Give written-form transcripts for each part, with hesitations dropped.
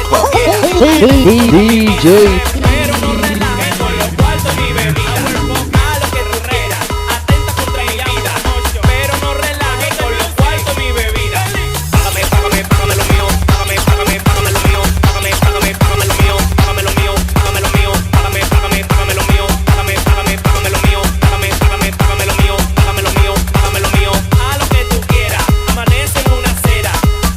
tiempo. DJ. Pero no relajes con los cuartos ni bebida. A lo que tú quieras, atenta contra mi vida. Pero no relajes con los cuartos ni bebida. Págame, págame, págame lo mío. Págame, págame, págame lo mío. Págame, págame, págame lo mío. Págame lo mío, págame lo mío. Págame, págame, págame lo mío. Págame, págame, págame lo mío. Págame, págame, págame lo mío. Págame lo mío, págame lo mío. A lo que tú quieras, amanece en una acera.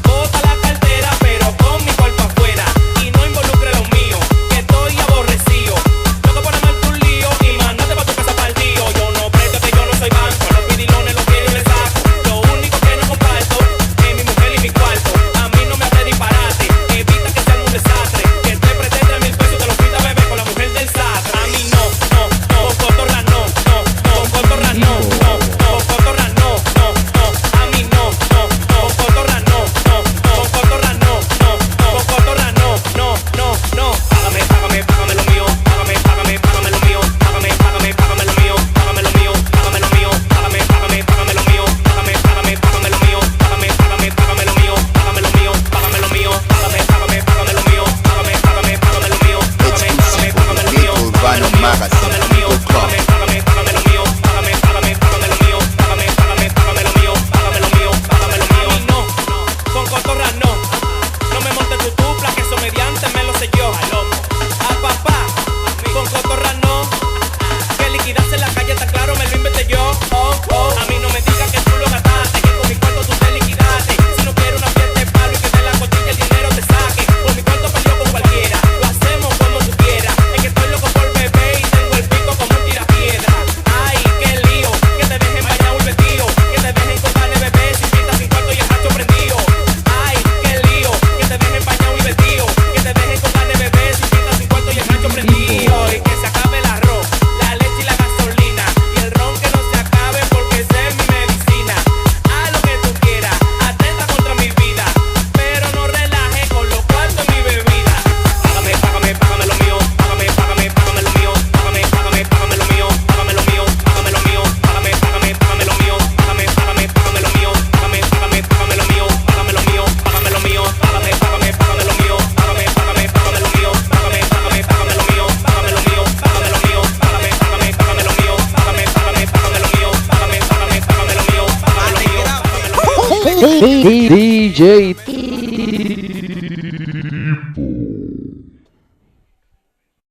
Bota la cartera, pero con mi cuerpo afuera. Y no involucre lo mío, que estoy aborrecido. Tengo que ponerme en tu lío y mandarte pa' tu casa pa'l tío. Yo no presto que yo no soy banco. Los pidilones los quiero y les saco. Lo único que no comparto es mi mujer y mi cuarto. A mí no me hace disparate. Evita que sea un desastre. Que te presté 3.000 pesos y te lo fuiste a beber con la mujer del sastre. A mí no, no, no. Con cotorra no, no, no. Con cotorra no, no, no. Con cotorra no, no, no. A mí no, no, no. Con cotorra no, no, no. Con cotorra no, no, no. Con cotorra no, no, no, no. Págame, págame, págame lo mío. Págame, págame, págame lo mío. Págame, págame, págame lo mío. Págame lo mío, págame lo mío. Págame, págame, págame lo mío. Págame, págame, págame lo mío. Págame, págame, págame lo mío. Págame lo mío, págame lo mío. Págame, págame, págame lo mío. Págame, págame, págame lo mío. Págame, págame, págame lo mío. Urbano Magazine. Págame, págame, págame lo mío. Págame, págame, págame lo mío. Págame, págame, págame lo mío. Págame lo mío, págame lo mío. A mí no, con cotorra no. No me montes tu tupla, que eso mediante me lo sé yo. A papá, con cotorra no. Que liquidarse en la calle está claro, me lo inventé yo. Oh, oh. A mí no me digas que tú lo gastaste, que con mi cuarto tú te liquidaste. Si no quieres una fiesta de palo y que de la costilla el dinero te saque. Por mi cuarto peleó con cualquiera. Lo hacemos como tú quieras. Es que estoy loco por beber y tengo el pico como un tirapiedra. Ay, qué lío, que te dejen bañado y vestido. Que te dejen con ganas de beber sin fiesta, sin cuarto y el hacho prendido. Ay, qué lío, que te dejen bañado y vestido. Que te dejen con ganas de beber sin fiesta, sin cuarto y el hacho prendido. Y que se acabe el arroz, la leche y la gasolina. Y el ron que no se acabe porque esa es mi medicina. Haz lo que tú quieras, atenta contra mi vida. Pero no relajes con los cuartos ni bebida. Págame, págame, págame lo mío. Págame, págame, págame lo mío. Págame, págame, págame lo mío. Págame lo mío, págame lo mío. Págame, págame, págame lo mío. Págame, págame, págame lo mío. Págame, págame, págame lo mío. Págame lo mío, págame lo mío. Págame, págame, págame lo mío. Págame, págame, págame lo mío. Págame, págame, págame lo mío. Págame lo mío, págame lo mío. Págame, págame, págame lo mío. Págame, págame, págame lo mío. Págame, págame, págame lo mío. Págame lo mío, págame lo mío. DJ.